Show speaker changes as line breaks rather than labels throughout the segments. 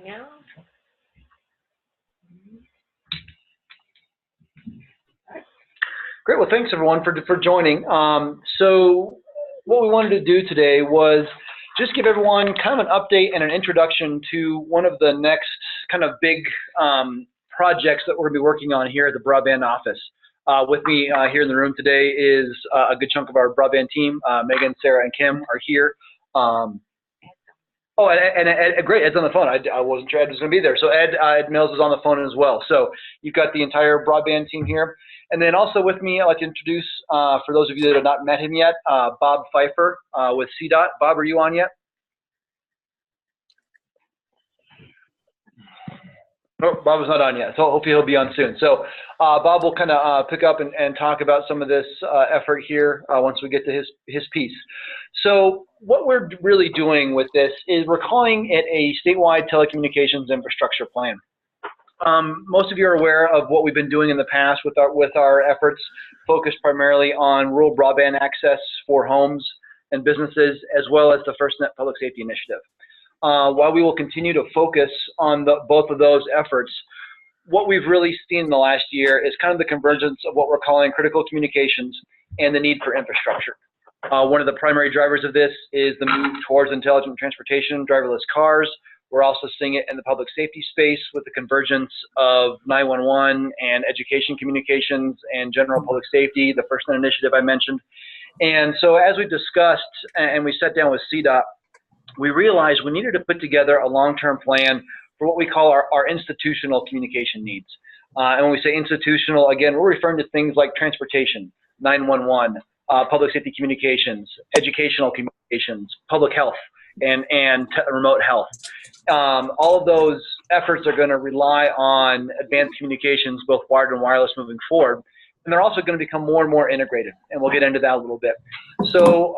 Yeah.
Great. Well, thanks everyone for joining. So what we wanted to do today was just give everyone kind of an update and an introduction to one of the next kind of big projects that we're going to be working on here at the Broadband office. With me here in the room today is a good chunk of our Broadband team. Megan, Sarah, and Kim are here. Oh, and Ed, great, Ed's on the phone. I wasn't sure Ed was going to be there. So Ed Mills is on the phone as well. So you've got the entire Broadband team here. And then also with me, I'd like to introduce, for those of you that have not met him yet, Bob Pfeiffer with CDOT. Bob, are you on yet? No, Bob is not on yet, so hopefully he'll be on soon. So Bob will kind of pick up and talk about some of this effort here once we get to his piece. So what we're really doing with this is we're calling it a statewide telecommunications infrastructure plan. Most of you are aware of what we've been doing in the past with our efforts focused primarily on rural broadband access for homes and businesses, as well as the FirstNet Public Safety Initiative. While we will continue to focus on both of those efforts, what we've really seen in the last year is kind of the convergence of what we're calling critical communications and the need for infrastructure. One of the primary drivers of this is the move towards intelligent transportation, driverless cars. We're also seeing it in the public safety space with the convergence of 911 and education communications and general public safety, the FirstNet initiative I mentioned. And so as we discussed and we sat down with CDOT, we realized we needed to put together a long-term plan for what we call our institutional communication needs. And when we say institutional, again, we're referring to things like transportation, 911, public safety communications, educational communications, public health, and remote health. All of those efforts are going to rely on advanced communications, both wired and wireless, moving forward. And they're also going to become more and more integrated, and we'll get into that a little bit. So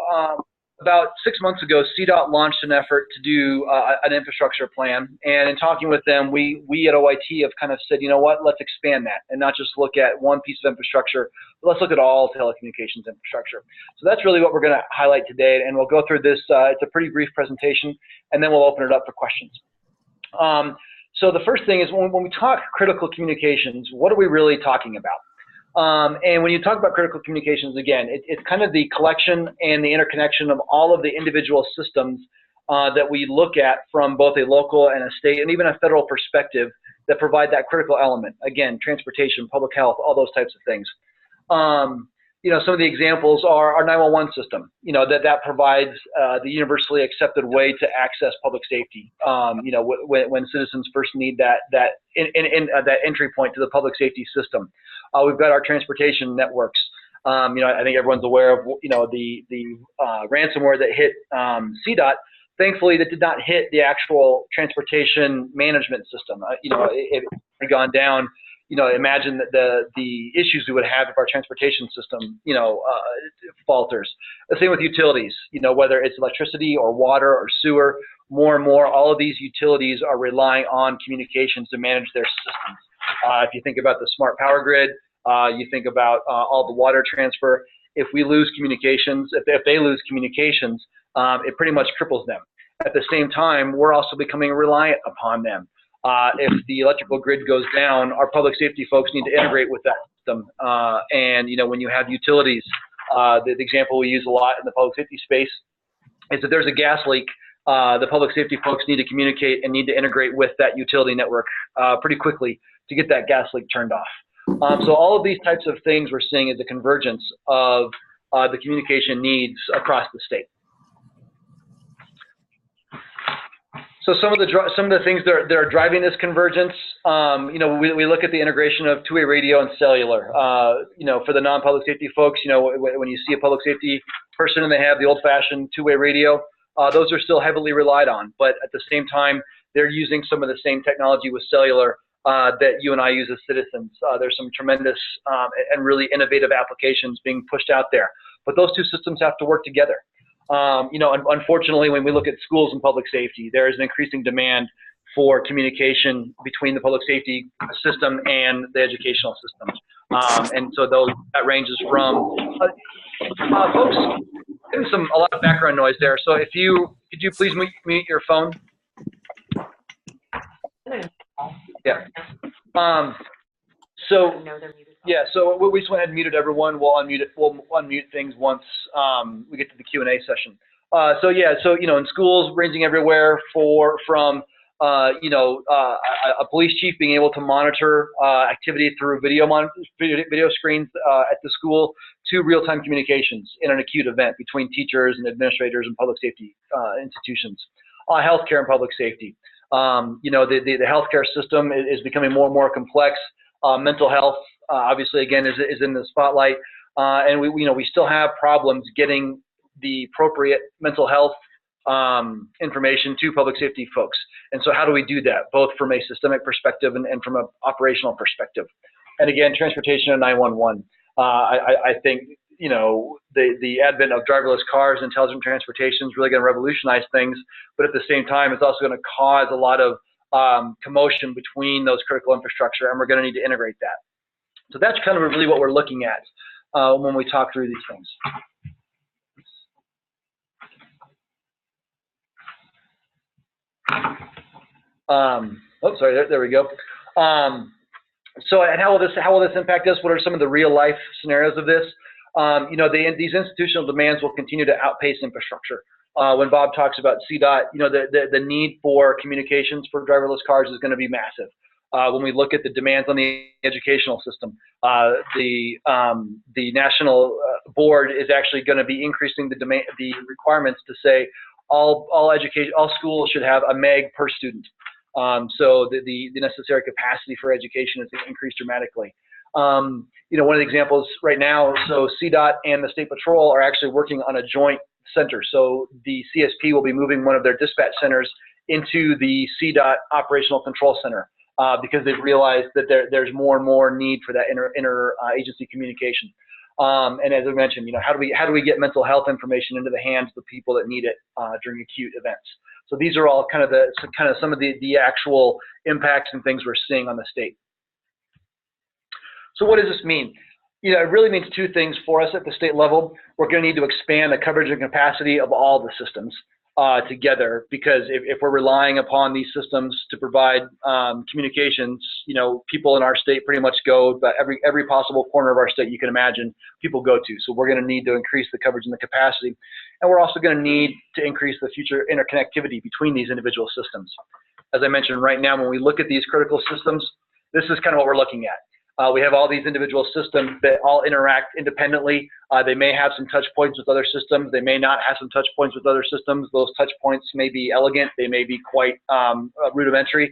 about 6 months ago, CDOT launched an effort to do an infrastructure plan. And in talking with them, we at OIT have kind of said, you know what, let's expand that and not just look at one piece of infrastructure, but let's look at all telecommunications infrastructure. So that's really what we're going to highlight today. And we'll go through this. It's a pretty brief presentation, and then we'll open it up for questions. So the first thing is when we talk critical communications, what are we really talking about? And when you talk about critical communications, again, it's kind of the collection and the interconnection of all of the individual systems that we look at from both a local and a state and even a federal perspective that provide that critical element. Again, transportation, public health, all those types of things. You know, some of the examples are our 911 system, you know, that provides the universally accepted way to access public safety, you know, when citizens first need that entry point to the public safety system. We've got our transportation networks. You know, I think everyone's aware of, you know, the ransomware that hit CDOT. Thankfully, that did not hit the actual transportation management system. You know, it had gone down. You know, imagine the issues we would have if our transportation system, you know, falters. The same with utilities, you know, whether it's electricity or water or sewer, more and more, all of these utilities are relying on communications to manage their systems. If you think about the smart power grid, you think about all the water transfer. If we lose communications, if they lose communications, it pretty much cripples them. At the same time, we're also becoming reliant upon them. If the electrical grid goes down, our public safety folks need to integrate with that system. And, you know, when you have utilities, the example we use a lot in the public safety space is that there's a gas leak. The public safety folks need to communicate and need to integrate with that utility network pretty quickly to get that gas leak turned off. So all of these types of things we're seeing is the convergence of the communication needs across the state. So some of the things that are driving this convergence, you know, we look at the integration of two-way radio and cellular. You know, for the non-public safety folks, you know, when you see a public safety person and they have the old-fashioned two-way radio, those are still heavily relied on. But at the same time, they're using some of the same technology with cellular that you and I use as citizens. There's some tremendous and really innovative applications being pushed out there. But those two systems have to work together. You know, unfortunately, when we look at schools and public safety, there is an increasing demand for communication between the public safety system and the educational systems. And so that ranges from, folks, there's a lot of background noise there. So could you please mute your phone? Yeah. So yeah, so we just went ahead and muted everyone. We'll unmute things once we get to the Q&A session. So yeah, so in schools ranging everywhere from a police chief being able to monitor activity through video screens at the school, to real-time communications in an acute event between teachers and administrators and public safety institutions. Healthcare and public safety. The healthcare system is becoming more and more complex. Mental health, obviously, again, is in the spotlight, and we still have problems getting the appropriate mental health information to public safety folks. And so how do we do that, both from a systemic perspective and from an operational perspective? And again, transportation and 911. I think the advent of driverless cars and intelligent transportation is really going to revolutionize things, but at the same time, it's also going to cause a lot of commotion between those critical infrastructure, and we're going to need to integrate that. So that's kind of really what we're looking at when we talk through these things. Oh, sorry, there we go. So, and how will this impact us? What are some of the real life scenarios of this? These institutional demands will continue to outpace infrastructure. When Bob talks about CDOT, the need for communications for driverless cars is going to be massive. When we look at the demands on the educational system, the national board is actually going to be increasing the requirements to say all schools should have a meg per student. So the necessary capacity for education is going to increase dramatically. One of the examples right now, so CDOT and the State Patrol are actually working on a joint center. So the CSP will be moving one of their dispatch centers into the CDOT Operational Control Center because they've realized that there's more and more need for that inter-agency communication. And as I mentioned, how do we get mental health information into the hands of the people that need it during acute events? So these are all kind of some of the actual impacts and things we're seeing on the state. So what does this mean? It really means two things for us at the state level. We're going to need to expand the coverage and capacity of all the systems together, because if we're relying upon these systems to provide communications, people in our state pretty much go, but every possible corner of our state you can imagine, people go to. So we're going to need to increase the coverage and the capacity. And we're also going to need to increase the future interconnectivity between these individual systems. As I mentioned, right now, when we look at these critical systems, this is kind of what we're looking at. We have all these individual systems that all interact independently. They may have some touch points with other systems. They may not have some touch points with other systems. Those touch points may be elegant. They may be quite rudimentary.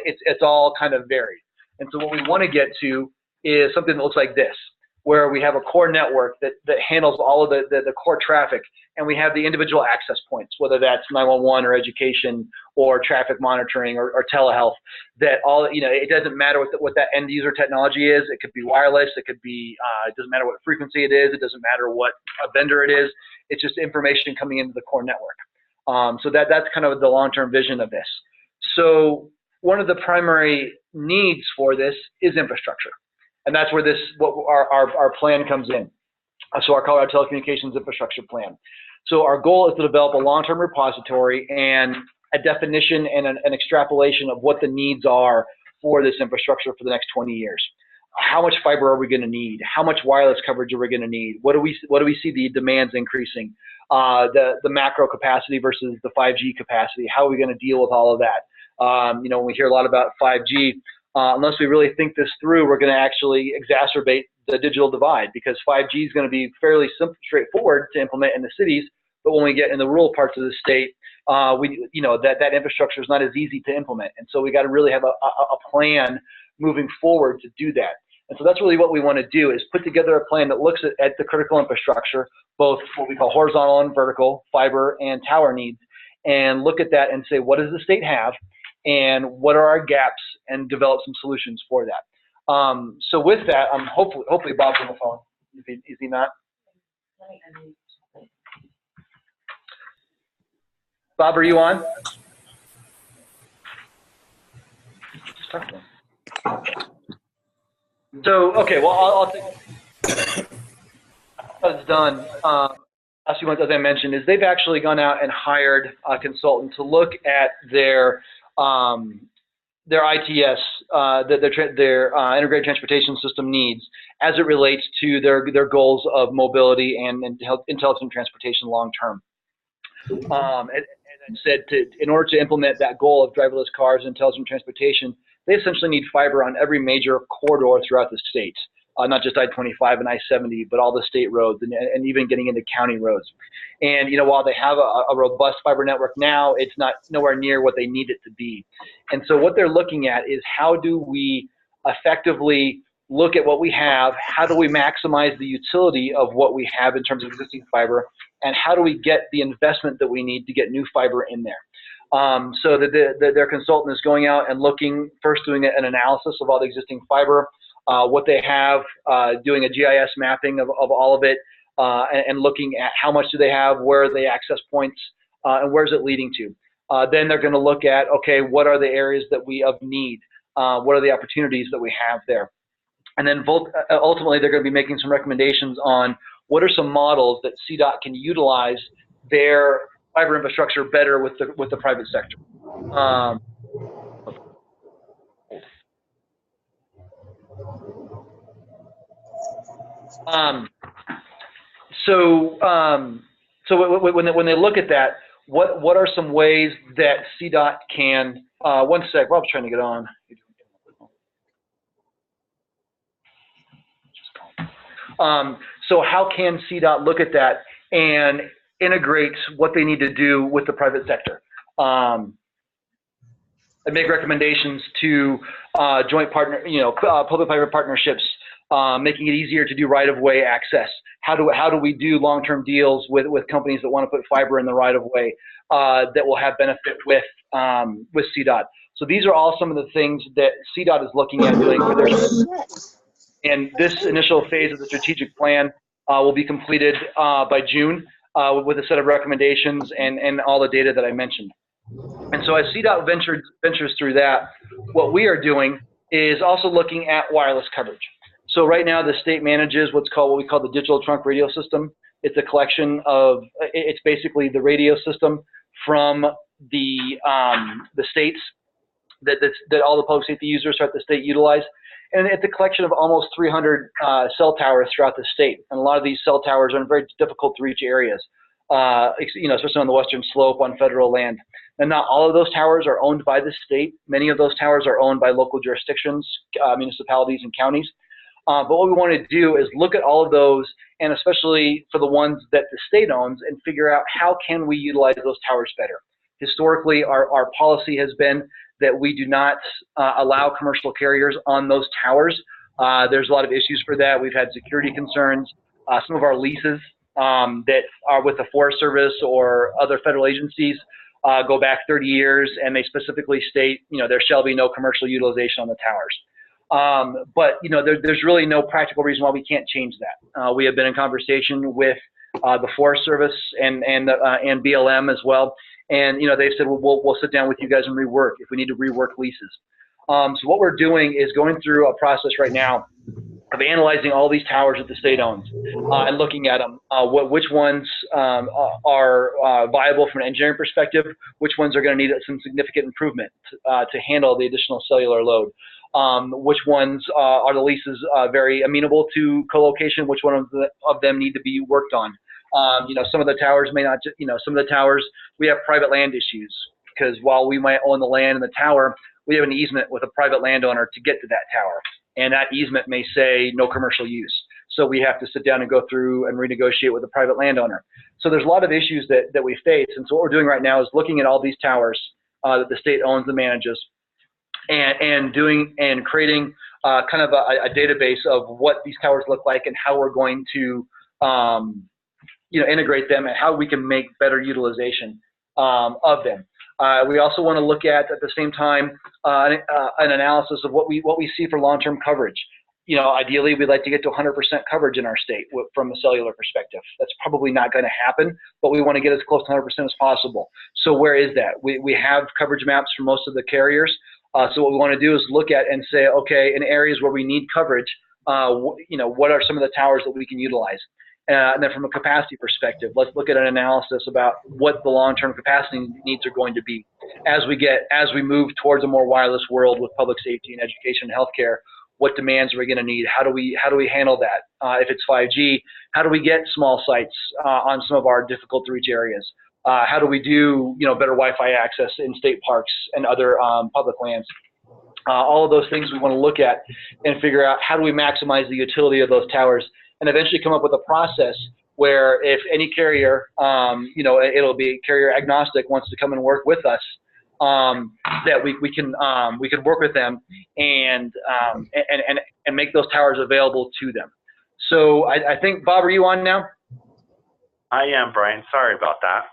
It's all kind of varied. And so what we want to get to is something that looks like this, where we have a core network that handles all of the core traffic, and we have the individual access points, whether that's 911 or education or traffic monitoring or telehealth, that all, it doesn't matter what that end user technology is. It could be wireless. It could be, it doesn't matter what frequency it is. It doesn't matter what vendor it is. It's just information coming into the core network. So that's kind of the long-term vision of this. So one of the primary needs for this is infrastructure. And that's where our plan comes in. So our Colorado Telecommunications Infrastructure Plan. So our goal is to develop a long-term repository and a definition and an extrapolation of what the needs are for this infrastructure for the next 20 years. How much fiber are we going to need? How much wireless coverage are we going to need? What do we see the demands increasing? The macro capacity versus the 5G capacity. How are we going to deal with all of that? When we hear a lot about 5G, unless we really think this through, we're going to actually exacerbate the digital divide, because 5G is going to be fairly simple, straightforward to implement in the cities, but when we get in the rural parts of the state, that infrastructure is not as easy to implement, and so we got to really have a plan moving forward to do that. And so that's really what we want to do, is put together a plan that looks at the critical infrastructure, both what we call horizontal and vertical, fiber and tower needs, and look at that and say, what does the state have? And what are our gaps, and develop some solutions for that. So with that, hopefully Bob's on the phone. Is he not? Bob, are you on? Just talk to him. So okay, well I'll take. That's done. Last few months, as I mentioned, is they've actually gone out and hired a consultant to look at their their ITS, their integrated transportation system needs as it relates to their goals of mobility and intelligent transportation long term. And I said, in order to implement that goal of driverless cars and intelligent transportation, they essentially need fiber on every major corridor throughout the state, not just I-25 and I-70, but all the state roads and even getting into county roads. And while they have a robust fiber network now, it's not nowhere near what they need it to be. And so what they're looking at is, how do we effectively look at what we have? How do we maximize the utility of what we have in terms of existing fiber? And how do we get the investment that we need to get new fiber in there? So their consultant is going out and first doing an analysis of all the existing fiber, what they have, doing a GIS mapping of all of it, and looking at how much do they have, where are the access points, and where's it leading to. Then they're going to look at, okay, what are the areas that we need? What are the opportunities that we have there? And then ultimately, they're going to be making some recommendations on what are some models that CDOT can utilize their fiber infrastructure better with the private sector. So when they look at that, what are some ways that CDOT can? One sec, Rob's trying to get on. So how can CDOT look at that and integrate what they need to do with the private sector, and make recommendations to joint public-private partnerships, making it easier to do right-of-way access. How do we do long-term deals with companies that want to put fiber in the right-of-way that will have benefit with CDOT? So these are all some of the things that CDOT is looking at doing for their. And this initial phase of the strategic plan will be completed by June with a set of recommendations and all the data that I mentioned. And so as CDOT ventures through that, what we are doing is also looking at wireless coverage. So right now the state manages what we call the digital trunk radio system. It's a collection of, it's basically the radio system from the states that all the public safety users throughout the state utilize. And it's a collection of almost 300 cell towers throughout the state. And a lot of these cell towers are in very difficult to reach areas, especially on the western slope on federal land. And not all of those towers are owned by the state. Many of those towers are owned by local jurisdictions, municipalities, and counties. But what we want to do is look at all of those, and especially for the ones that the state owns, and figure out how can we utilize those towers better. Historically, our policy has been that we do not allow commercial carriers on those towers. There's a lot of issues for that. We've had security concerns. Some of our leases that are with the Forest Service or other federal agencies go back 30 years, and they specifically state, there shall be no commercial utilization on the towers. But there's really no practical reason why we can't change that. We have been in conversation with the Forest Service and BLM as well. And they've said, well, we'll sit down with you guys and rework if we need to rework leases. So what we're doing is going through a process right now of analyzing all these towers that the state owns and looking at them, which ones are viable from an engineering perspective, which ones are going to need some significant improvement to handle the additional cellular load, which ones are the leases very amenable to co-location, which one of them need to be worked on. Some of the towers may not, some of the towers, we have private land issues, because while we might own the land and the tower, we have an easement with a private landowner to get to that tower. And that easement may say no commercial use. So we have to sit down and go through and renegotiate with the private landowner. So there's a lot of issues that we face. And so what we're doing right now is looking at all these towers that the state owns and manages, and creating kind of a database of what these towers look like and how we're going to integrate them and how we can make better utilization of them. We also want to look at the same time, an analysis of what we see for long-term coverage. Ideally, we'd like to get to 100% coverage in our state from a cellular perspective. That's probably not going to happen, but we want to get as close to 100% as possible. So where is that? We have coverage maps for most of the carriers. So what we want to do is look at and say, okay, in areas where we need coverage, what are some of the towers that we can utilize? And then from a capacity perspective, let's look at an analysis about what the long-term capacity needs are going to be as we move towards a more wireless world with public safety and education and healthcare. What demands are we going to need? How do we handle that? If it's 5G, how do we get small sites on some of our difficult to reach areas? How do we do better Wi-Fi access in state parks and other public lands? All of those things we want to look at and figure out how do we maximize the utility of those towers, and eventually come up with a process where if any carrier, it'll be carrier agnostic, wants to come and work with us, that we can work with them and make those towers available to them. So I think, Bob, are you on now?
I am, Brian. Sorry about that.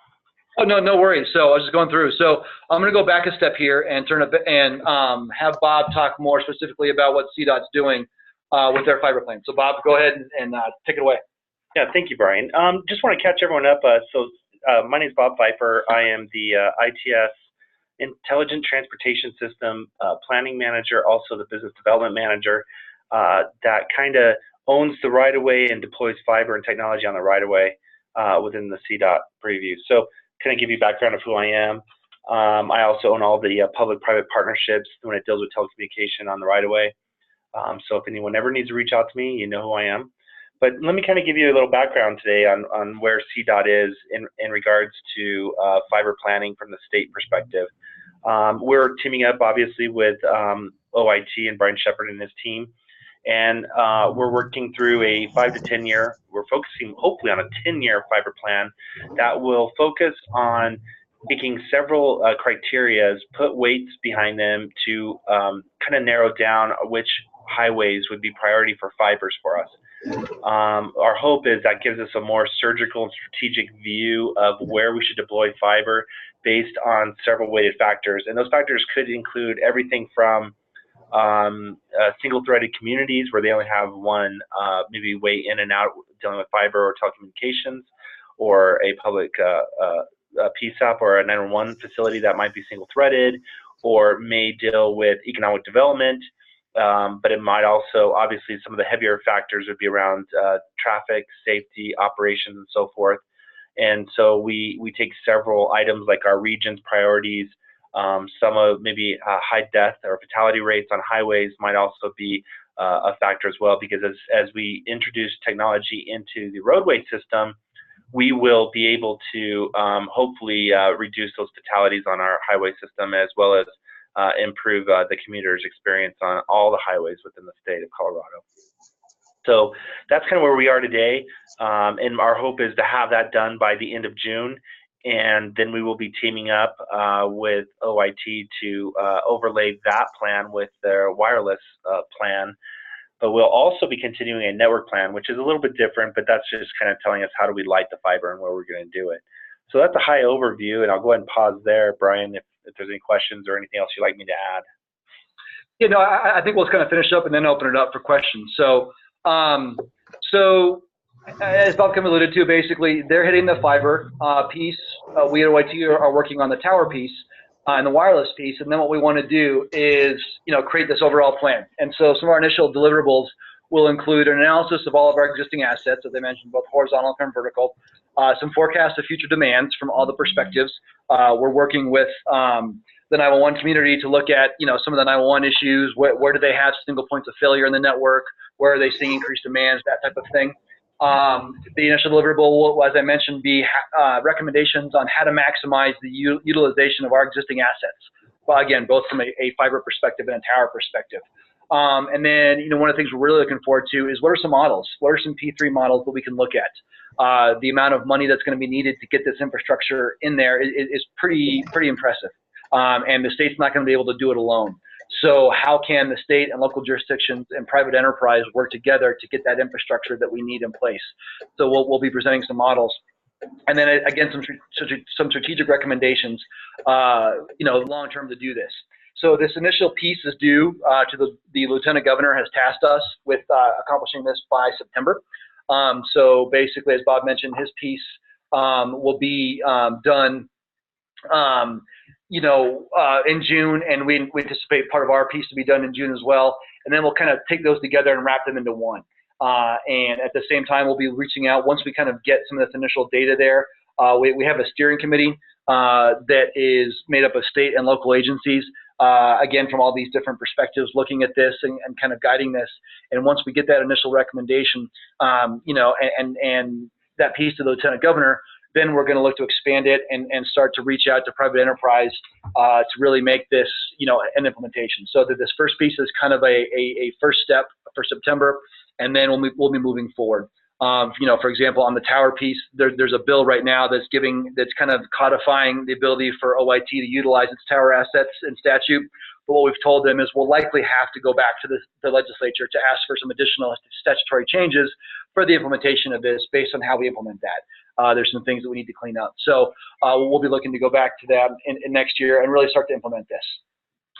Oh, no worries. So I was just going through. So I'm going to go back a step here and have Bob talk more specifically about what CDOT's doing with their fiber plan. So Bob, go ahead and take it away.
Yeah, thank you, Brian. Just want to catch everyone up. My name is Bob Pfeiffer. I am the ITS Intelligent Transportation System Planning Manager, also the Business Development Manager that kind of owns the right-of-way and deploys fiber and technology on the right-of-way within the CDOT preview. So kind of give you background of who I am. I also own all the public-private partnerships when it deals with telecommunication on the right-of-way. So if anyone ever needs to reach out to me, you know who I am. But let me kind of give you a little background today on where CDOT is in regards to fiber planning from the state perspective. We're teaming up, obviously, with OIT and Brian Shepard and his team. And we're working through a 5 to 10 year, we're focusing hopefully on a 10-year fiber plan that will focus on making several criterias, put weights behind them to kind of narrow down which highways would be priority for fibers for us. Our hope is that gives us a more surgical and strategic view of where we should deploy fiber based on several weighted factors. And those factors could include everything from single-threaded communities where they only have one maybe way in and out dealing with fiber or telecommunications, or a public PSAP or a 911 facility that might be single-threaded, or may deal with economic development. But it might also, obviously, some of the heavier factors would be around traffic, safety, operations, and so forth. And so we take several items like our region's priorities. Some of maybe high death or fatality rates on highways might also be a factor as well, because as we introduce technology into the roadway system, we will be able to hopefully reduce those fatalities on our highway system, as well as improve the commuter's experience on all the highways within the state of Colorado. So that's kind of where we are today, and our hope is to have that done by the end of June, and then we will be teaming up with OIT to overlay that plan with their wireless plan. But we'll also be continuing a network plan, which is a little bit different, but that's just kind of telling us how do we light the fiber and where we're going to do it. So that's a high overview, and I'll go ahead and pause there, Brian, if there's any questions or anything else you'd like me to add.
Yeah, no, I think we'll just kind of finish up and then open it up for questions. So, as Bob kind of alluded to, basically they're hitting the fiber piece. We at OIT are working on the tower piece and the wireless piece, and then what we want to do is, create this overall plan. And so some of our initial deliverables will include an analysis of all of our existing assets, as I mentioned, both horizontal and vertical, some forecasts of future demands from all the perspectives. We're working with the 911 community to look at, some of the 911 issues. Where do they have single points of failure in the network? Where are they seeing increased demands? That type of thing. The initial deliverable will, as I mentioned, be recommendations on how to maximize the utilization of our existing assets. Well, again, both from a fiber perspective and a tower perspective. And then, one of the things we're really looking forward to is what are some models? What are some P3 models that we can look at? The amount of money that's going to be needed to get this infrastructure in there is pretty impressive. And the state's not going to be able to do it alone. So how can the state and local jurisdictions and private enterprise work together to get that infrastructure that we need in place? So we'll be presenting some models. And then again, some strategic recommendations, long term to do this. So this initial piece is due to the Lieutenant Governor has tasked us with accomplishing this by September. So basically, as Bob mentioned, his piece will be done in June, and we anticipate part of our piece to be done in June as well. And then we'll kind of take those together and wrap them into one. And at the same time, we'll be reaching out once we kind of get some of this initial data there. We have a steering committee that is made up of state and local agencies, again, from all these different perspectives, looking at this and kind of guiding this. And once we get that initial recommendation, you know, and that piece to the Lieutenant Governor, then we're going to look to expand it and start to reach out to private enterprise to really make this, you know, an implementation. So that this first piece is kind of a first step for September, and then we'll be moving forward. You know, for example, on the tower piece, there's a bill right now that's kind of codifying the ability for OIT to utilize its tower assets in statute. But what we've told them is we'll likely have to go back to the legislature to ask for some additional statutory changes for the implementation of this based on how we implement that. There's some things that we need to clean up. So we'll be looking to go back to that in next year and really start to implement this.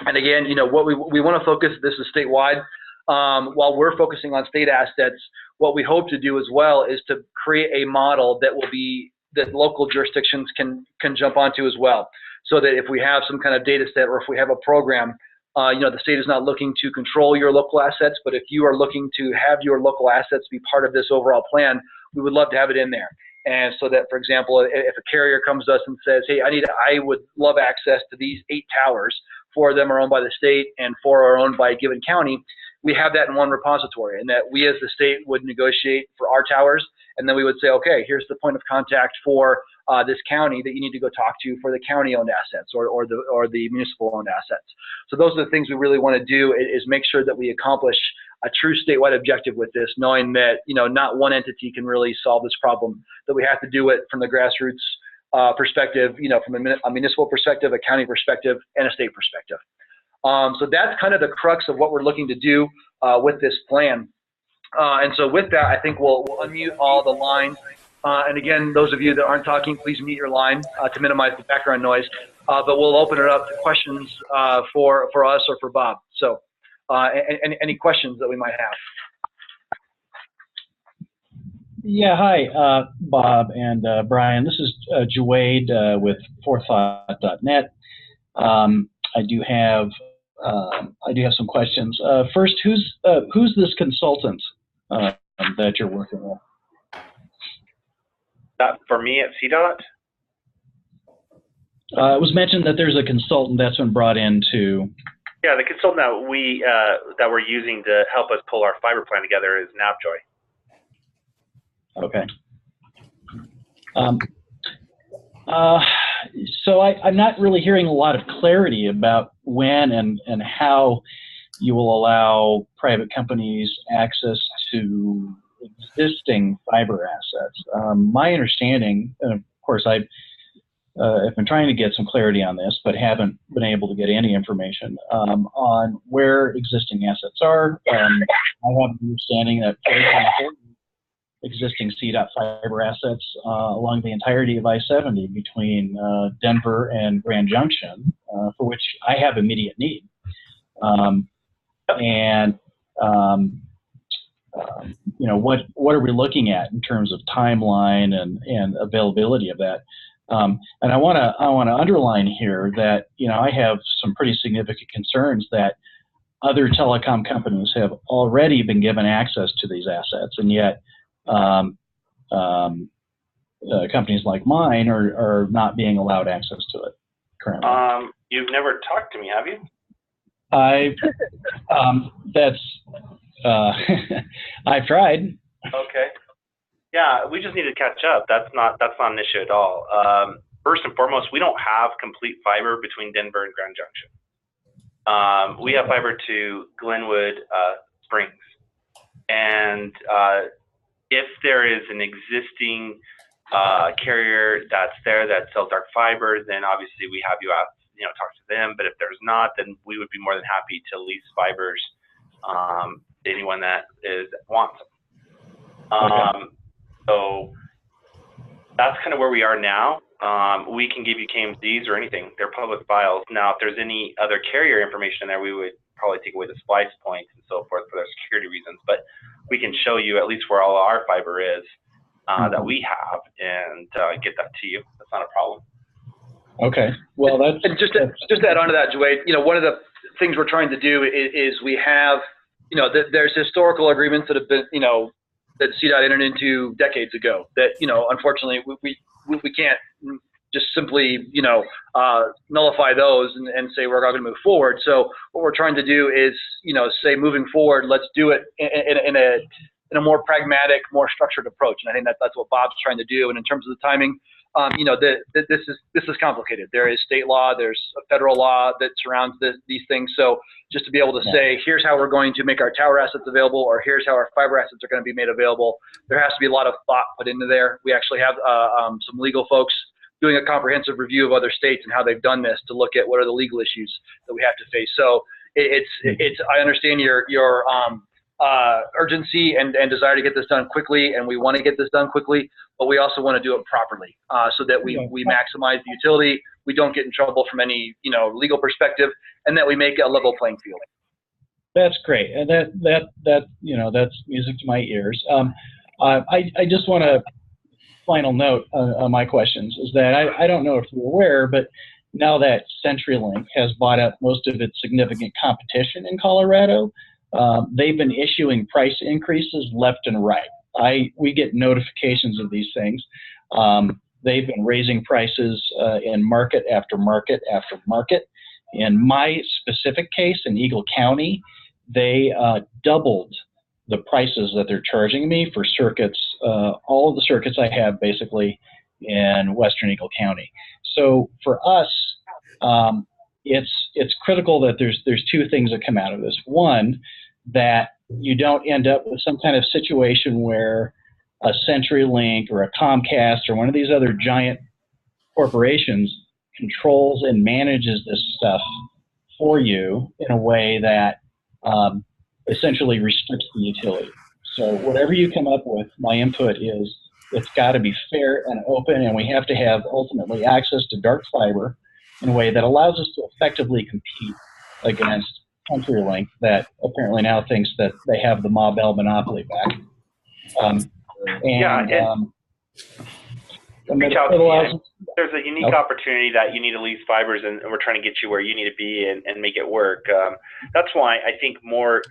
And again, you know, what we want to focus, this is statewide. While we're focusing on state assets, what we hope to do as well is to create a model that local jurisdictions can jump onto as well. So that if we have some kind of data set or if we have a program, you know, the state is not looking to control your local assets, but if you are looking to have your local assets be part of this overall plan, we would love to have it in there. And so that, for example, if a carrier comes to us and says, hey, I would love access to these 8 towers, 4 of them are owned by the state and 4 are owned by a given county, we have that in one repository, and that we as the state would negotiate for our towers, and then we would say, okay, here's the point of contact for this county that you need to go talk to for the county-owned assets or the municipal-owned assets. So those are the things we really want to do, is make sure that we accomplish a true statewide objective with this, knowing that, you know, not one entity can really solve this problem, that we have to do it from the grassroots perspective, you know, from a municipal perspective, a county perspective, and a state perspective. So that's kind of the crux of what we're looking to do with this plan. And so with that, I think we'll unmute all the lines. And again, those of you that aren't talking, please mute your line to minimize the background noise. But we'll open it up to questions for us or for Bob. So any questions that we might have?
Yeah, hi, Bob and Brian. This is Juwade with forethought.net. I do have some questions. First, who's this consultant that you're working with?
For me at CDOT?
It was mentioned that there's a consultant that's been brought in to.
Yeah, the consultant that we're using to help us pull our fiber plan together is Navjoy.
Okay. So I'm not really hearing a lot of clarity about when and how you will allow private companies access to existing fiber assets. My understanding, and of course I've been trying to get some clarity on this, but haven't been able to get any information on where existing assets are. I have an understanding that, for example, existing CDOT fiber assets along the entirety of I-70 between Denver and Grand Junction, for which I have immediate need. You know, what are we looking at in terms of timeline and availability of that? And I want to underline here that, you know, I have some pretty significant concerns that other telecom companies have already been given access to these assets, and yet companies like mine are not being allowed access to it currently.
You've never talked to me, have you?
I've tried.
Okay. Yeah, we just need to catch up. That's not an issue at all. First and foremost, we don't have complete fiber between Denver and Grand Junction. We have fiber to Glenwood Springs, and if there is an existing carrier that's there that sells our fiber, then obviously we have you out, you know, talk to them. But if there's not, then we would be more than happy to lease fibers to anyone that wants them. So that's kind of where we are now. We can give you KMZs or anything. They're public files. Now, if there's any other carrier information in there, we would probably take away the splice points and so forth for their security reasons. But we can show you at least where all our fiber is that we have and get that to you. That's not a problem.
Okay. Well, that's
and just to add on to that, Juwade, you know, one of the things we're trying to do is we have there's historical agreements that have been, that CDOT entered into decades ago that, unfortunately we can't just simply, nullify those and say we're not going to move forward. So what we're trying to do is, say moving forward, let's do it in a more pragmatic, more structured approach. And I think that's what Bob's trying to do. And in terms of the timing, this is complicated. There is state law, there's a federal law that surrounds these things. So just to be able to say, here's how we're going to make our tower assets available, or here's how our fiber assets are going to be made available, there has to be a lot of thought put into there. We actually have some legal folks doing a comprehensive review of other states and how they've done this to look at what are the legal issues that we have to face. So I understand your urgency and desire to get this done quickly, and we want to get this done quickly, but we also want to do it properly so that we maximize the utility, we don't get in trouble from any legal perspective, and that we make a level playing field.
That's great, and that's music to my ears. I just want to final note on my questions is that I don't know if you're aware, but now that CenturyLink has bought up most of its significant competition in Colorado, they've been issuing price increases left and right. We get notifications of these things. They've been raising prices in market after market after market. In my specific case in Eagle County, they doubled the prices that they're charging me for circuits, all of the circuits I have basically in Western Eagle County. So for us, it's critical that there's two things that come out of this. One, that you don't end up with some kind of situation where a CenturyLink or a Comcast or one of these other giant corporations controls and manages this stuff for you in a way that essentially restricts the utility. So whatever you come up with, my input is it's got to be fair and open, and we have to have ultimately access to dark fiber in a way that allows us to effectively compete against CenturyLink that apparently now thinks that they have the Ma Bell monopoly back.
Reach out to me. There's a unique opportunity that you need to lease fibers, and we're trying to get you where you need to be and make it work. That's why I think more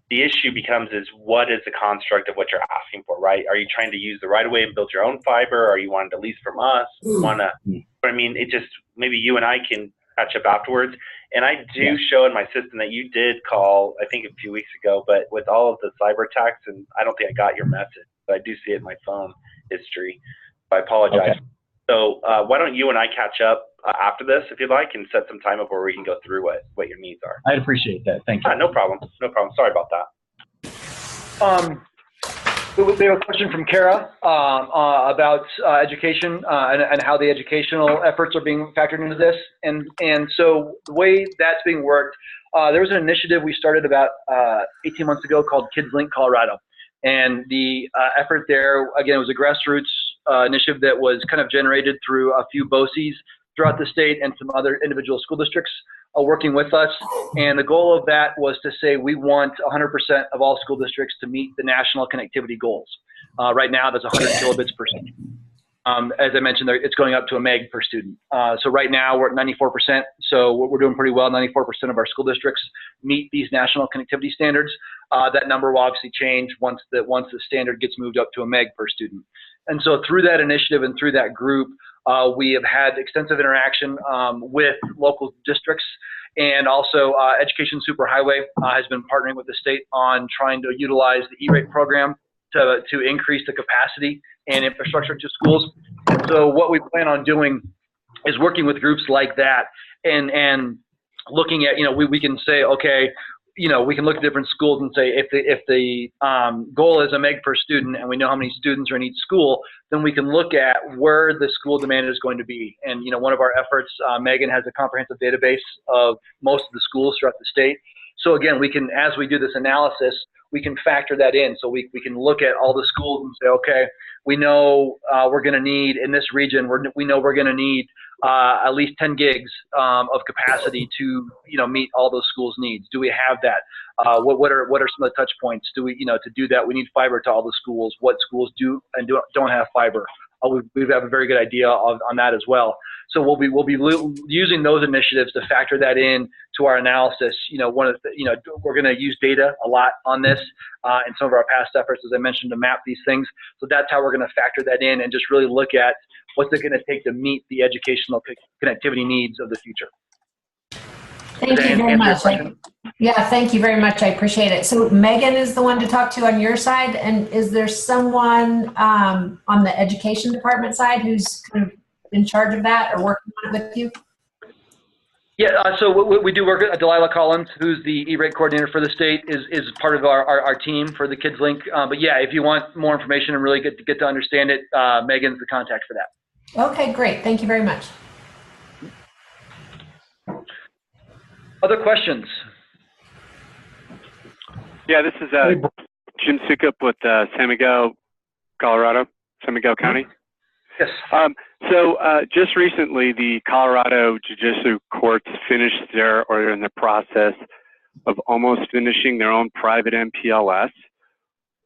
the issue becomes is what is the construct of what you're asking for, right? Are you trying to use the right of way and build your own fiber? Or are you wanting to lease from us? It just, maybe you and I can catch up afterwards. And I do show in my system that you did call, I think a few weeks ago, but with all of the cyber attacks, and I don't think I got your message, but I do see it in my phone history. I apologize.
Okay.
So why don't you and I catch up after this, if you'd like, and set some time up where we can go through what your needs are.
I'd appreciate that. Thank you.
No problem. No problem. Sorry about that.
We have a question from Kara about education and how the educational efforts are being factored into this. And so the way that's being worked, there was an initiative we started about 18 months ago called Kids Link Colorado. And the effort there, again, it was a grassroots initiative that was kind of generated through a few BOCES throughout the state and some other individual school districts working with us. And the goal of that was to say we want 100% of all school districts to meet the national connectivity goals. Right now, that's 100 kilobits per second. As I mentioned, it's going up to a meg per student. So right now, we're at 94%. So we're doing pretty well. 94% of our school districts meet these national connectivity standards. That number will obviously change once the standard gets moved up to a meg per student. And so through that initiative and through that group, we have had extensive interaction with local districts, and also Education Superhighway has been partnering with the state on trying to utilize the E-rate program to increase the capacity and infrastructure to schools. And so what we plan on doing is working with groups like that and looking at, we can say, okay, we can look at different schools and say if the goal is a meg per student and we know how many students are in each school, then we can look at where the school demand is going to be. And one of our efforts, Megan has a comprehensive database of most of the schools throughout the state. So again, we can, as we do this analysis, we can factor that in. So we can look at all the schools and say, okay, we know we're going to need in this region, we know we're going to need at least 10 gigs of capacity to meet all those schools' needs. Do we have that? What are some of the touch points? Do we to do that we need fiber to all the schools? What schools do and don't have fiber? we have a very good idea on that as well. So we'll be using those initiatives to factor that in to our analysis. We're going to use data a lot on this in some of our past efforts, as I mentioned, to map these things. So that's how we're going to factor that in and just really look at what's it going to take to meet the educational connectivity needs of the future.
Thank you very much. Yeah, thank you very much. I appreciate it. So Megan is the one to talk to on your side, and is there someone on the education department side who's kind of in charge of that or working on it with you?
Yeah, so we do work at Delilah Collins, who's the E-rate coordinator for the state, is part of our team for the Kids Link. But yeah, if you want more information and really get to understand it, Megan's the contact for that.
Okay, great. Thank you very much.
Other questions?
Yeah, this is Jim Sukup with San Miguel, Colorado, San Miguel County.
Yes.
So just recently, the Colorado Judiciary courts finished or are in the process of almost finishing their own private MPLS.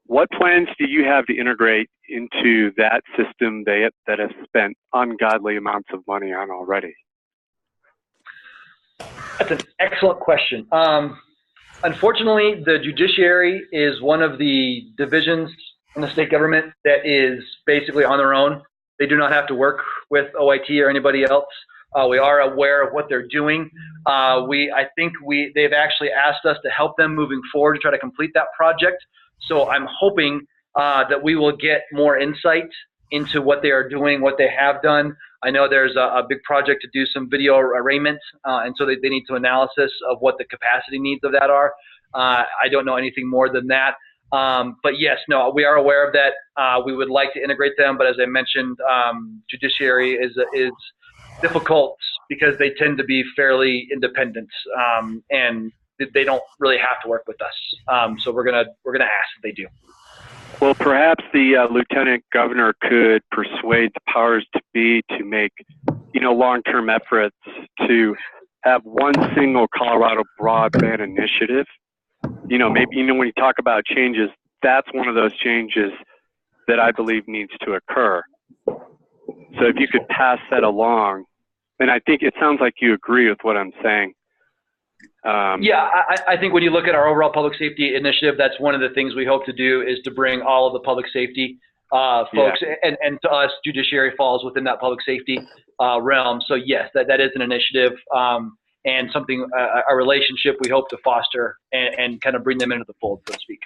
What plans do you have to integrate into that system that have spent ungodly amounts of money on already?
That's an excellent question. Unfortunately, the Judiciary is one of the divisions in the state government that is basically on their own. They do not have to work with OIT or anybody else. We are aware of what they're doing. I think they've actually asked us to help them moving forward to try to complete that project. So I'm hoping that we will get more insight into what they are doing, what they have done. I know there's a big project to do some video arraignment, and so they need to analysis of what the capacity needs of that are. I don't know anything more than that. But yes, no, we are aware of that. We would like to integrate them, but as I mentioned, Judiciary is difficult because they tend to be fairly independent, and they don't really have to work with us. So we're gonna ask if they do.
Well, perhaps the lieutenant governor could persuade the powers to be to make, long-term efforts to have one single Colorado broadband initiative. Maybe, when you talk about changes, that's one of those changes that I believe needs to occur. So if you could pass that along, and I think it sounds like you agree with what I'm saying.
Yeah, I think when you look at our overall public safety initiative, that's one of the things we hope to do is to bring all of the public safety folks, and to us, Judiciary falls within that public safety realm. So yes, that is an initiative and something, a relationship we hope to foster and kind of bring them into the fold, so to speak.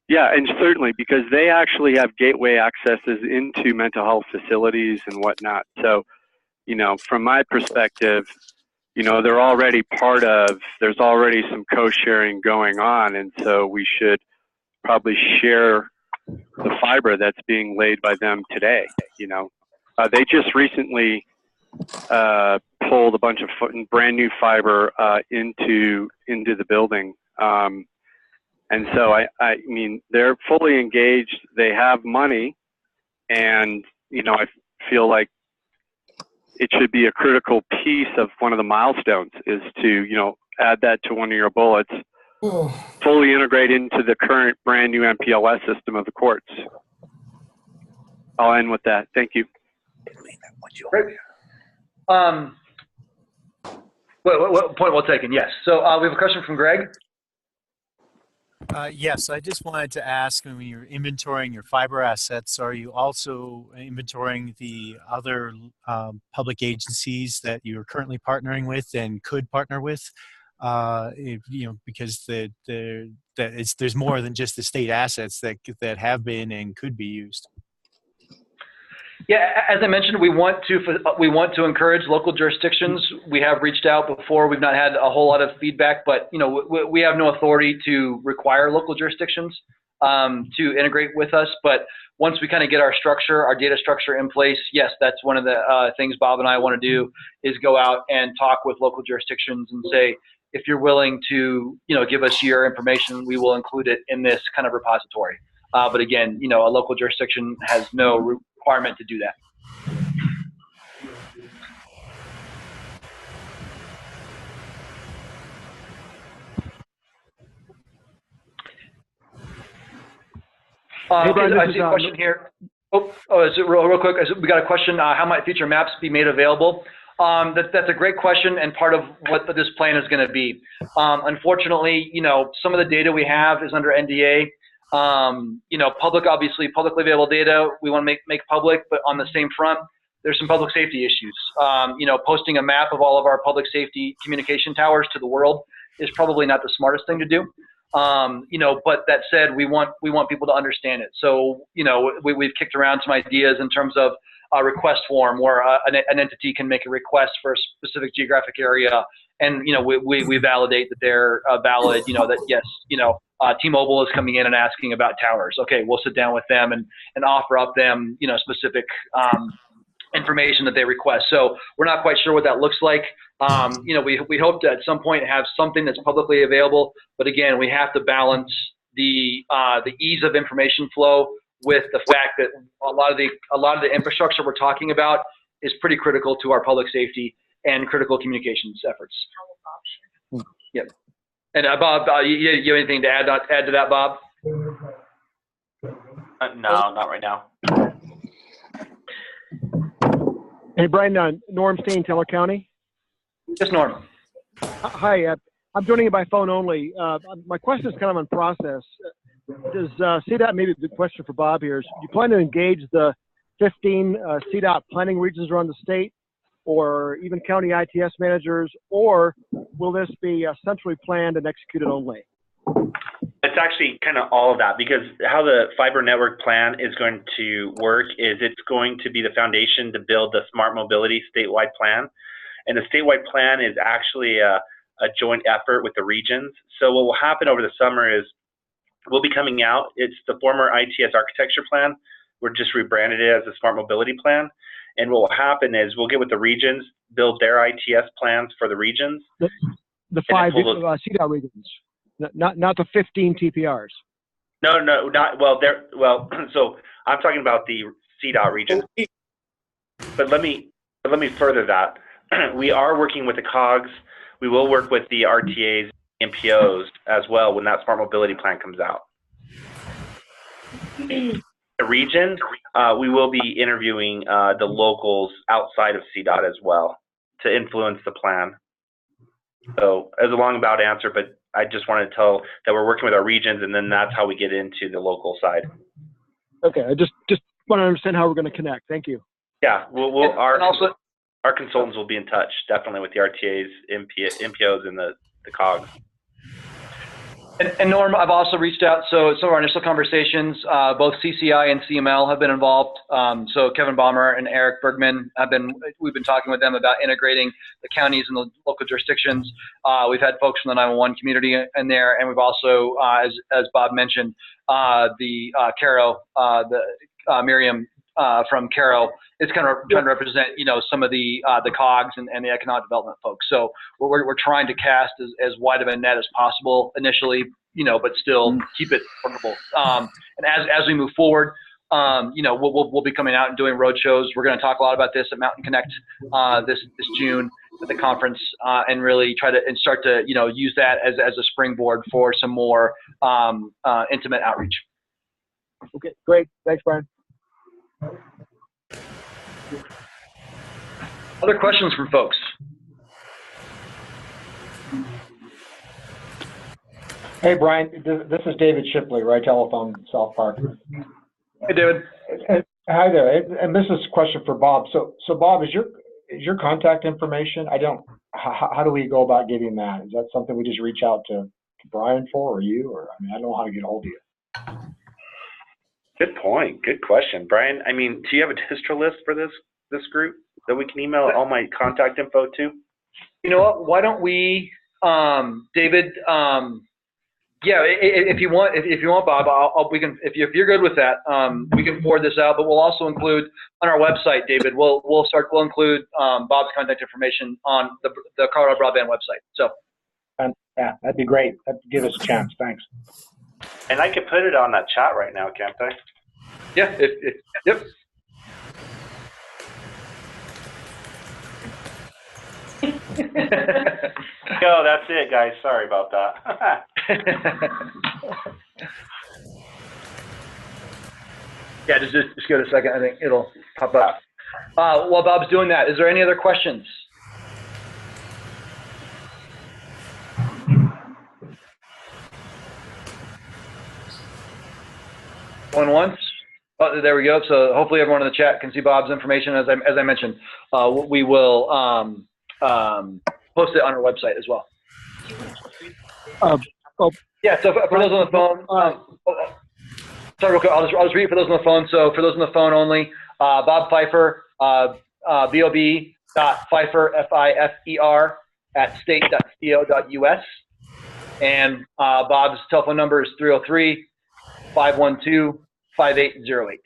Yeah, and certainly because they actually have gateway accesses into mental health facilities and whatnot. So, from my perspective, they're already there's already some co-sharing going on, and so we should probably share the fiber that's being laid by them today. They just recently pulled a bunch of brand new fiber into the building, and so I mean they're fully engaged. They have money, and I feel like it should be a critical piece of one of the milestones is to, add that to one of your bullets, fully integrate into the current brand new MPLS system of the courts. I'll end with that. Thank you.
Great. What point well taken, yes. So we have a question from Greg.
Yes, I just wanted to ask, when you're inventorying your fiber assets, are you also inventorying the other public agencies that you're currently partnering with and could partner with? Because there's more than just the state assets that have been and could be used.
Yeah, as I mentioned, we want to encourage local jurisdictions. We have reached out before. We've not had a whole lot of feedback, but we have no authority to require local jurisdictions to integrate with us. But once we kind of get our data structure in place, yes, that's one of the things Bob and I want to do is go out and talk with local jurisdictions and say, if you're willing to, give us your information, we will include it in this kind of repository. But again, a local jurisdiction has no requirement to do that.
Hey, Brian,
I see a question here. Real quick, we got a question. How might future maps be made available? That's a great question, and part of what this plan is going to be. Unfortunately, some of the data we have is under NDA. Obviously, publicly available data we want to make public, but on the same front, there's some public safety issues. Posting a map of all of our public safety communication towers to the world is probably not the smartest thing to do. But that said, we want people to understand it. So, we've kicked around some ideas in terms of a request form where an entity can make a request for a specific geographic area, and we validate that they're valid. That yes, T-Mobile is coming in and asking about towers. Okay, we'll sit down with them and offer up them specific information that they request. So we're not quite sure what that looks like. We hope to at some point have something that's publicly available, but again, we have to balance the ease of information flow with the fact that a lot of the infrastructure we're talking about is pretty critical to our public safety and critical communications efforts. Yep. And Bob, you have anything to add to that, Bob?
No, not right now.
Hey, Brian, Norm Steen, Teller County.
Yes, Norm.
Hi, I'm joining you by phone only. My question is kind of on process. Does CDOT, maybe the question for Bob here, is do you plan to engage the 15 CDOT planning regions around the state, or even county ITS managers, or will this be centrally planned and executed only?
It's actually kind of all of that, because how the fiber network plan is going to work is it's going to be the foundation to build the smart mobility statewide plan. And the statewide plan is actually a joint effort with the regions. So what will happen over the summer is we'll be coming out. It's the former ITS architecture plan. We're just rebranded it as the smart mobility plan. And what will happen is we'll get with the regions, build their ITS plans for the regions.
The 5 CDOT regions, not the 15 TPRs.
No, not so I'm talking about the CDOT region. But let me further that. We are working with the COGS. We will work with the RTAs, MPOs as well when that smart mobility plan comes out. The region, we will be interviewing the locals outside of CDOT as well to influence the plan. So it was a long about answer, but I just wanted to tell that we're working with our regions, and then that's how we get into the local side.
Okay, I just want to understand how we're going to connect. Thank you.
Yeah, our consultants will be in touch, definitely, with the RTAs, MPOs, and the COGS.
And Norm, I've also reached out. So some of our initial conversations, both CCI and CML have been involved. So Kevin Baumer and Eric Bergman we've been talking with them about integrating the counties and the local jurisdictions. We've had folks from the 911 community in there, and we've also, as Bob mentioned, the Caro, Miriam from Caro is kind of trying to represent, some of the COGS and the economic development folks. So we're trying to cast as wide of a net as possible initially, but still keep it workable. And as we move forward, we'll be coming out and doing road shows. We're going to talk a lot about this at Mountain Connect this June at the conference, and really try to start to use that as a springboard for some more intimate outreach.
Okay, great. Thanks, Brian.
Other questions from folks?
Hey, Brian, this is David Shipley, right telephone, South Park.
Hey, David.
Hi there, and this is a question for Bob. So Bob, is your contact information? How do we go about getting that? Is that something we just reach out to Brian for, or you, or I don't know how to get a hold of you.
Good point. Good question, Brian. Do you have a distro list for this group that we can email all my contact info to?
You know what? Why don't we, David? Yeah, if you want, Bob, we can. If you're good with that, we can forward this out. But we'll also include on our website, David. We'll include Bob's contact information on the Colorado Broadband website. So.
Yeah, that'd be great. That'd give us a chance. Thanks.
And I could put it on that chat right now, can't I?
Yeah. Yep.
Go. That's it, guys. Sorry about that.
Yeah, just give it a second. I think it'll pop up. While Bob's doing that, is there any other questions? Going once? Oh, there we go. So hopefully everyone in the chat can see Bob's information. As I mentioned, we will post it on our website as well. Yeah. So for those on the phone, sorry, real quick, I'll just read it for those on the phone. So for those on the phone only, Bob Pfeiffer, bob.pfeiffer, F-I-F-E-R, at state.co.us, and Bob's telephone number is 303-512-5808.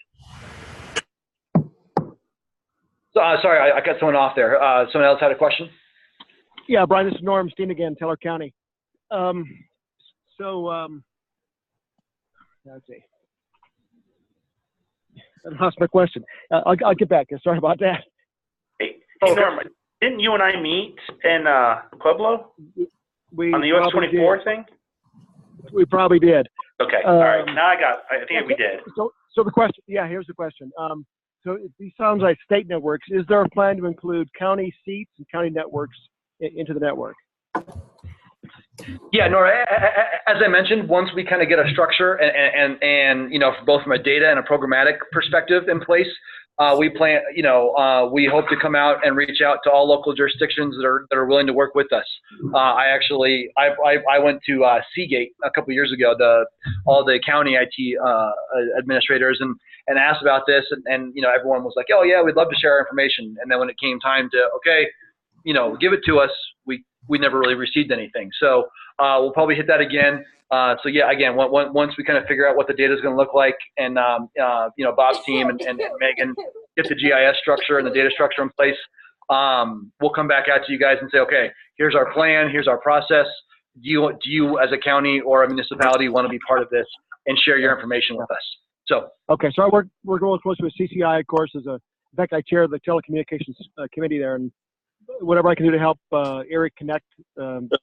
So, sorry, I cut someone off there. Someone else had a question?
Yeah, Brian, this is Norm Steen again, Teller County. Let's see. I lost my question. I'll get back. Sorry about that.
Hey, Norm, didn't you and I meet in Pueblo on the US 24 thing?
We probably did.
Okay, all right. Now I think we did.
So the question, here's the question. So these sounds like state networks. Is there a plan to include county seats and county networks into the network?
Yeah, Nora, as I mentioned, once we kind of get a structure and both from a data and a programmatic perspective in place, we plan, we hope to come out and reach out to all local jurisdictions that are willing to work with us. I went to Seagate a couple of years ago, all the county IT administrators, and asked about this, and everyone was like, oh yeah, we'd love to share our information. And then when it came time to, okay, give it to us, we never really received anything. So we'll probably hit that again. So yeah, again, once we kind of figure out what the data is going to look like, and Bob's team and Megan get the GIS structure and the data structure in place, we'll come back out to you guys and say, okay, here's our plan, here's our process. Do you as a county or a municipality want to be part of this and share your information with us? So
okay, so we're going close with CCI, of course. In fact, I chair the Telecommunications Committee there, and whatever I can do to help Eric connect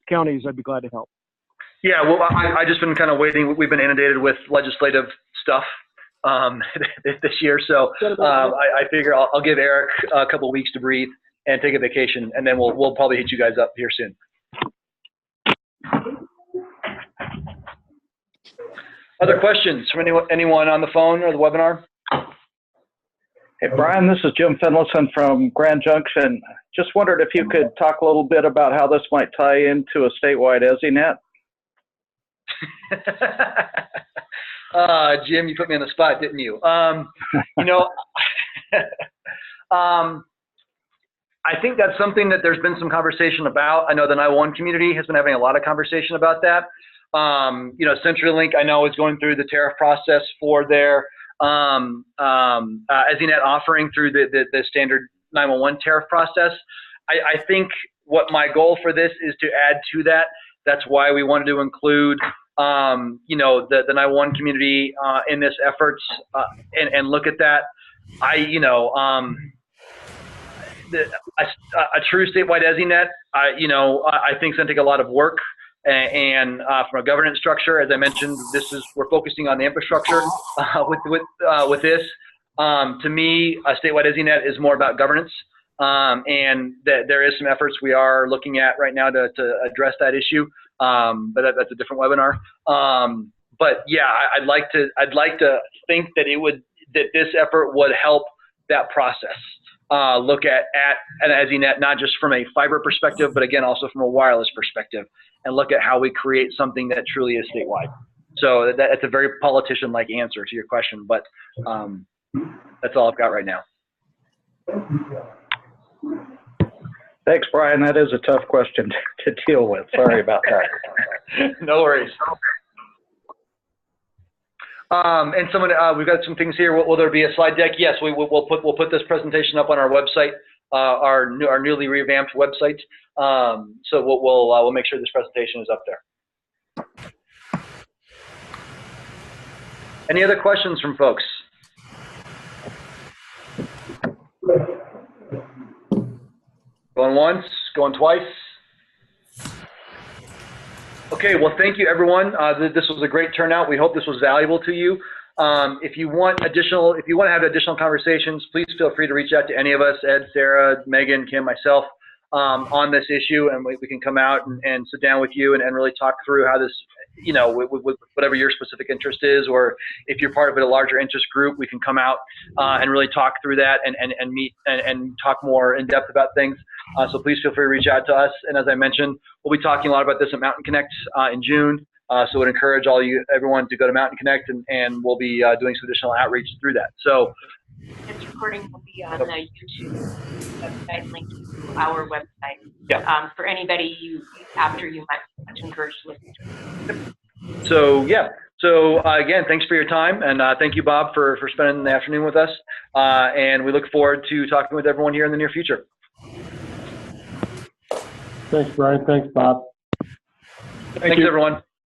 counties, I'd be glad to help.
Yeah, well, I just been kind of waiting. We've been inundated with legislative stuff this year, so I figure I'll give Eric a couple of weeks to breathe and take a vacation, and then we'll probably hit you guys up here soon. Other questions from anyone on the phone or the webinar?
Hey, Brian, this is Jim Finlayson from Grand Junction. Just wondered if you could talk a little bit about how this might tie into a statewide EZNet.
Jim, you put me on the spot, didn't you? I think that's something that there's been some conversation about. I know the 911 community has been having a lot of conversation about that. CenturyLink, I know, is going through the tariff process for their EZNet offering through the standard 911 tariff process. I think what my goal for this is to add to that. That's why we wanted to include, the 911 community in this efforts and look at that. A true statewide EZNet, I think is going to take a lot of work. And from a governance structure, as I mentioned, we're focusing on the infrastructure with this. To me, a statewide EZNet is more about governance, and there is some efforts we are looking at right now to address that issue. But that's a different webinar. But yeah, I'd like to think that this effort would help that process. Look at an EZNet, not just from a fiber perspective, but again, also from a wireless perspective, and look at how we create something that truly is statewide. So that's a very politician-like answer to your question, but that's all I've got right now.
Thanks, Brian. That is a tough question to deal with. Sorry about that.
No worries. And someone, we've got some things here. Will there be a slide deck? Yes, we'll put this presentation up on our website, our newly revamped website. So we'll make sure this presentation is up there. Any other questions from folks? Going once, going twice. Okay, well, thank you, everyone. This was a great turnout. We hope this was valuable to you. If you want to have additional conversations, please feel free to reach out to any of us, Ed, Sarah, Megan, Kim, myself, on this issue, and we can come out and sit down with you and really talk through how this, with whatever your specific interest is, or if you're part of a larger interest group, we can come out and really talk through that and meet and talk more in depth about things. So please feel free to reach out to us. And as I mentioned, we'll be talking a lot about this at Mountain Connect in June. So I'd encourage everyone to go to Mountain Connect, and we'll be doing some additional outreach through that. So
this recording will be on the YouTube website, linked to our website.
Yeah.
For anybody after you might encourage to listen to it.
So yeah. So again, thanks for your time, and thank you, Bob, for spending the afternoon with us. And we look forward to talking with everyone here in the near future.
Thanks, Brian. Thanks, Bob.
Thanks, everyone.